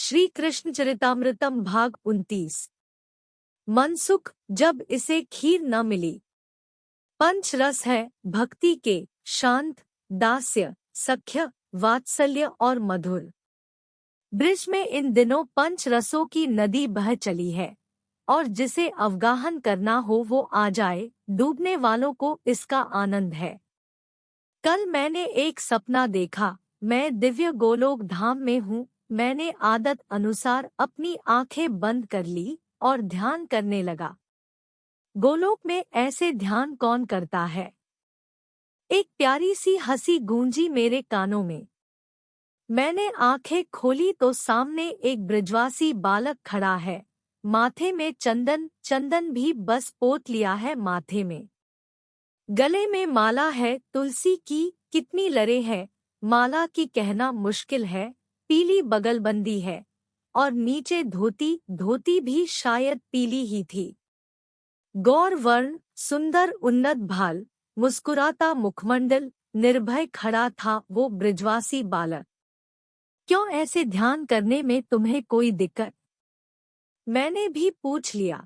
श्री कृष्ण चरितामृतम भाग 29। मनसुख, जब इसे खीर न मिली। पंच रस है भक्ति के, शांत, दास्य, सख्य, वात्सल्य और मधुर। ब्रिज में इन दिनों पंच रसों की नदी बह चली है, और जिसे अवगाहन करना हो वो आ जाए, डूबने वालों को इसका आनंद है। कल मैंने एक सपना देखा। मैं दिव्य गोलोक धाम में हूँ। मैंने आदत अनुसार अपनी आंखें बंद कर ली और ध्यान करने लगा। गोलोक में ऐसे ध्यान कौन करता है? एक प्यारी सी हंसी गूंजी मेरे कानों में। मैंने आंखें खोली तो सामने एक ब्रजवासी बालक खड़ा है। माथे में चंदन भी बस पोत लिया है माथे में। गले में माला है तुलसी की, कितनी लरे है माला की कहना मुश्किल है। पीली बगलबंदी है, और नीचे धोती भी शायद पीली ही थी। गौर वर्ण, सुंदर उन्नत भाल, मुस्कुराता मुखमंडल, निर्भय खड़ा था वो ब्रजवासी बालक। क्यों ऐसे ध्यान करने में तुम्हें कोई दिक्कत? मैंने भी पूछ लिया।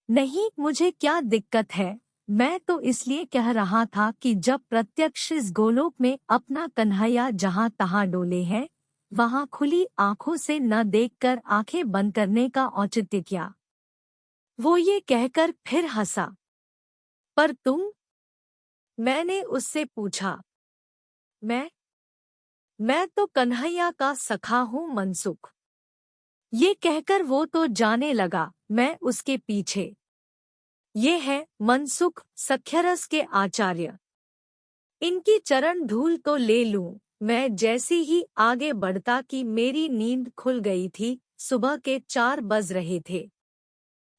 नहीं, मुझे क्या दिक्कत है। मैं तो इसलिए कह रहा था कि जब प्रत्यक्ष इस गोलोक में अपना कन्हैया जहाँ तहाँ डोले हैं, वहाँ खुली आंखों से न देखकर आंखें बंद करने का औचित्य क्या? वो ये कहकर फिर हंसा। पर तुम? मैंने उससे पूछा। मैं तो कन्हैया का सखा हूँ मनसुख। ये कहकर वो तो जाने लगा, मैं उसके पीछे। ये है मनसुख, सख्यरस के आचार्य। इनकी चरण धूल तो ले लूं। मैं जैसी ही आगे बढ़ता कि मेरी नींद खुल गई थी। सुबह के 4 बज रहे थे।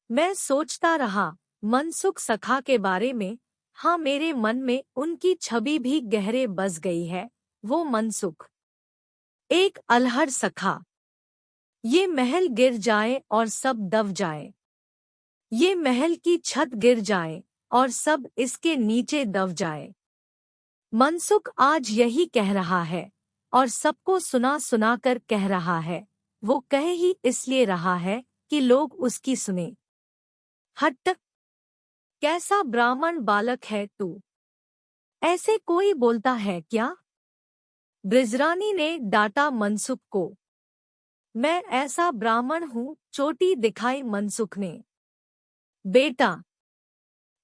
मैं सोचता रहा मनसुख सखा के बारे में। हाँ, मेरे मन में उनकी छवि भी गहरे बस गई है। वो मनसुख, एक अलहड़ सखा। ये महल गिर जाए और सब दब जाए। ये महल की छत गिर जाए और सब इसके नीचे दब जाए। मनसुख आज यही कह रहा है, और सबको सुना सुना कर कह रहा है। वो कह ही इसलिए रहा है कि लोग उसकी सुने। हट! कैसा ब्राह्मण बालक है तू? ऐसे कोई बोलता है क्या? ब्रिजरानी ने डांटा मनसुख को। मैं ऐसा ब्राह्मण हूँ, चोटी दिखाई मनसुख ने। बेटा,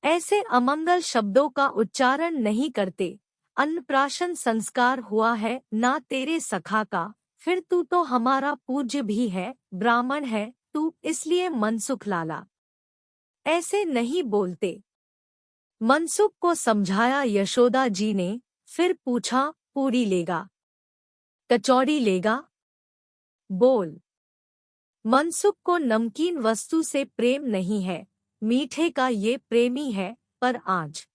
ऐसे अमंगल शब्दों का उच्चारण नहीं करते। अन्नप्राशन संस्कार हुआ है ना तेरे सखा का। फिर तू तो हमारा पूज्य भी है, ब्राह्मण है तू, इसलिए मनसुख लाला ऐसे नहीं बोलते। मनसुख को समझाया यशोदा जी ने। फिर पूछा, पूरी लेगा? कचौड़ी लेगा? बोल। मनसुख को नमकीन वस्तु से प्रेम नहीं है, मीठे का ये प्रेमी है। पर आज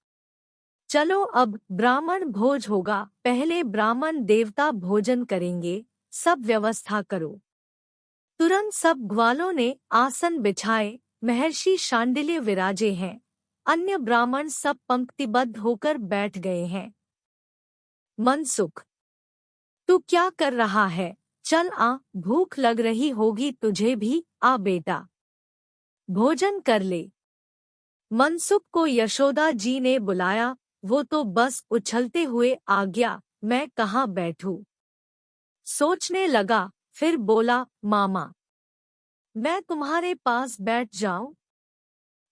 चलो, अब ब्राह्मण भोज होगा। पहले ब्राह्मण देवता भोजन करेंगे, सब व्यवस्था करो। तुरंत सब ग्वालों ने आसन बिछाए। महर्षि शांडिल्य विराजे हैं। अन्य ब्राह्मण सब पंक्तिबद्ध होकर बैठ गए हैं। मनसुख, तू क्या कर रहा है? चल आ, भूख लग रही होगी तुझे भी। आ बेटा, भोजन कर ले। मनसुख को यशोदा जी ने बुलाया। वो तो बस उछलते हुए आ गया। मैं कहाँ बैठूं? सोचने लगा, फिर बोला, मामा, मैं तुम्हारे पास बैठ जाऊं?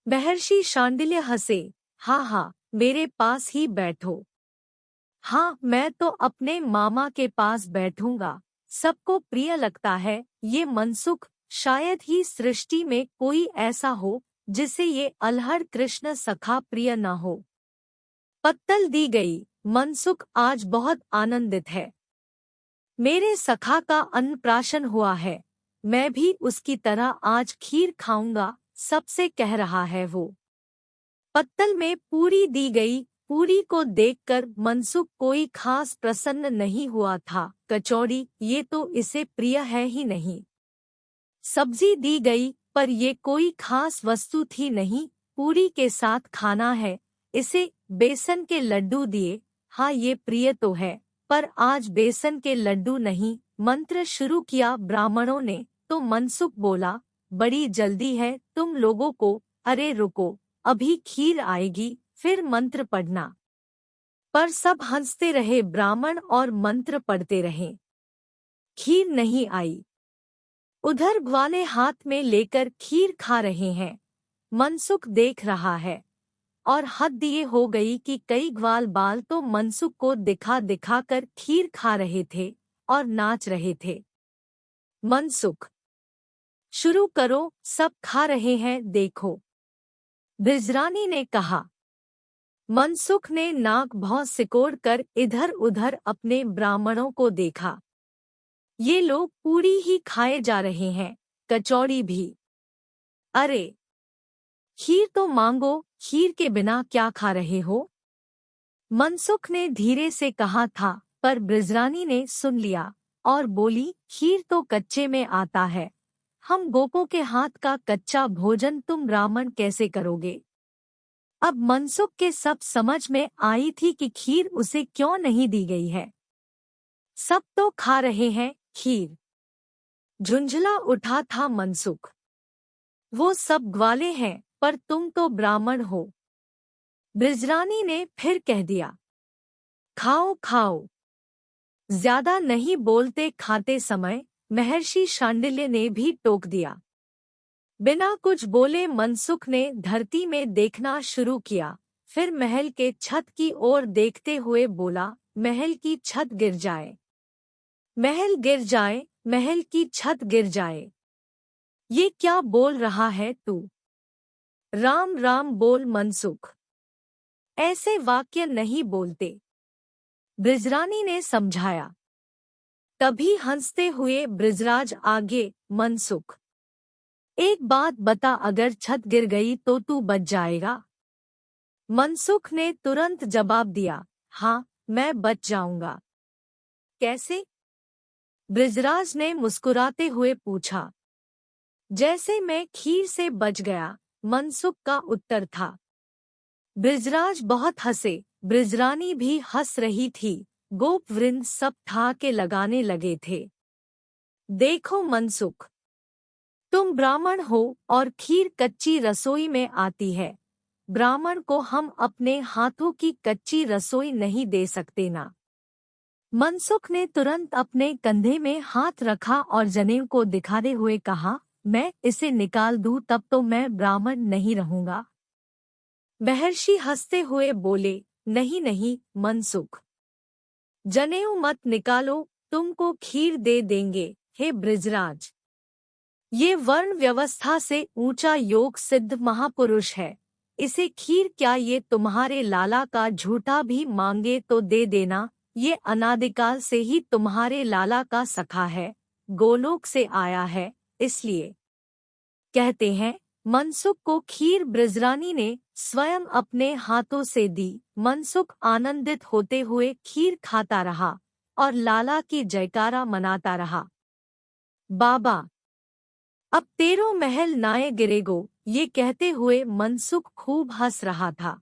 महर्षि शांडिल्य हंसे। हाँ हाँ, मेरे पास ही बैठो। हाँ, मैं तो अपने मामा के पास बैठूंगा। सबको प्रिय लगता है ये मनसुख। शायद ही सृष्टि में कोई ऐसा हो जिसे ये अलहड़ कृष्ण सखा प्रिय न हो। पत्तल दी गई। मनसुख आज बहुत आनंदित है। मेरे सखा का अन्नप्राशन हुआ है। मैं भी उसकी तरह आज खीर खाऊंगा, सबसे कह रहा है वो। पत्तल में पूरी दी गई। पूरी को देखकर मनसुख कोई खास प्रसन्न नहीं हुआ था। कचौड़ी, ये तो इसे प्रिय है ही नहीं। सब्जी दी गई, पर ये कोई खास वस्तु थी नहीं। पूरी के साथ खाना है इसे। बेसन के लड्डू दिए। हाँ, ये प्रिय तो है, पर आज बेसन के लड्डू नहीं। मंत्र शुरू किया ब्राह्मणों ने, तो मनसुख बोला, बड़ी जल्दी है तुम लोगों को। अरे रुको, अभी खीर आएगी, फिर मंत्र पढ़ना। पर सब हंसते रहे ब्राह्मण और मंत्र पढ़ते रहे। खीर नहीं आई। उधर ग्वाले हाथ में लेकर खीर खा रहे हैं। मनसुख देख रहा है और हद ये हो गई कि कई ग्वाल बाल तो मनसुख को दिखा दिखा कर खीर खा रहे थे और नाच रहे थे। मनसुख, शुरू करो, सब खा रहे हैं देखो, बृजरानी ने कहा। मनसुख ने नाक भौं सिकोड़ कर इधर उधर अपने ब्राह्मणों को देखा। ये लोग पूरी ही खाए जा रहे हैं, कचौड़ी भी। अरे खीर तो मांगो, खीर के बिना क्या खा रहे हो? मनसुख ने धीरे से कहा था, पर बृजरानी ने सुन लिया और बोली, खीर तो कच्चे में आता है। हम गोपों के हाथ का कच्चा भोजन तुम ब्राह्मण कैसे करोगे? अब मनसुख के सब समझ में आई थी कि खीर उसे क्यों नहीं दी गई है। सब तो खा रहे हैं खीर। झुंझला उठा था मनसुख। वो सब ग्वाले हैं, पर तुम तो ब्राह्मण हो। बृजरानी ने फिर कह दिया, खाओ खाओ। ज्यादा नहीं बोलते खाते समय महर्षि शांडिल्य ने भी टोक दिया। बिना कुछ बोले मनसुख ने धरती में देखना शुरू किया, फिर महल के छत की ओर देखते हुए बोला, महल की छत गिर जाए, महल गिर जाए, महल की छत गिर जाए। ये क्या बोल रहा है तू? राम राम बोल मनसुख, ऐसे वाक्य नहीं बोलते, बृजरानी ने समझाया। तभी हंसते हुए बृजराज आगे, मनसुख, एक बात बता, अगर छत गिर गई तो तू बच जाएगा? मनसुख ने तुरंत जवाब दिया, हाँ, मैं बच जाऊंगा। कैसे? बृजराज ने मुस्कुराते हुए पूछा। जैसे मैं खीर से बच गया, मनसुख का उत्तर था। बृजराज बहुत हंसे, बृजरानी भी हंस रही थी, गोप वृंद सब ठहाके लगाने लगे थे। देखो मनसुख, तुम ब्राह्मण हो और खीर कच्ची रसोई में आती है। ब्राह्मण को हम अपने हाथों की कच्ची रसोई नहीं दे सकते ना। मनसुख ने तुरंत अपने कंधे में हाथ रखा और जनेऊ को दिखाते हुए कहा, मैं इसे निकाल दूं तब तो मैं ब्राह्मण नहीं रहूंगा। महर्षि हंसते हुए बोले, नहीं नहीं मनसुख, जनेऊ मत निकालो, तुमको खीर दे देंगे। हे बृजराज, ये वर्ण व्यवस्था से ऊंचा योग सिद्ध महापुरुष है, इसे खीर क्या ये तुम्हारे लाला का झूठा भी मांगे तो दे देना। ये अनादिकाल से ही तुम्हारे लाला का सखा है, गोलोक से आया है, इसलिए कहते हैं। मनसुख को खीर बृजरानी ने स्वयं अपने हाथों से दी। मनसुख आनंदित होते हुए खीर खाता रहा और लाला की जयकारा मनाता रहा। बाबा, अब तेरो महल नाए गिरेगो, ये कहते हुए मनसुख खूब हंस रहा था।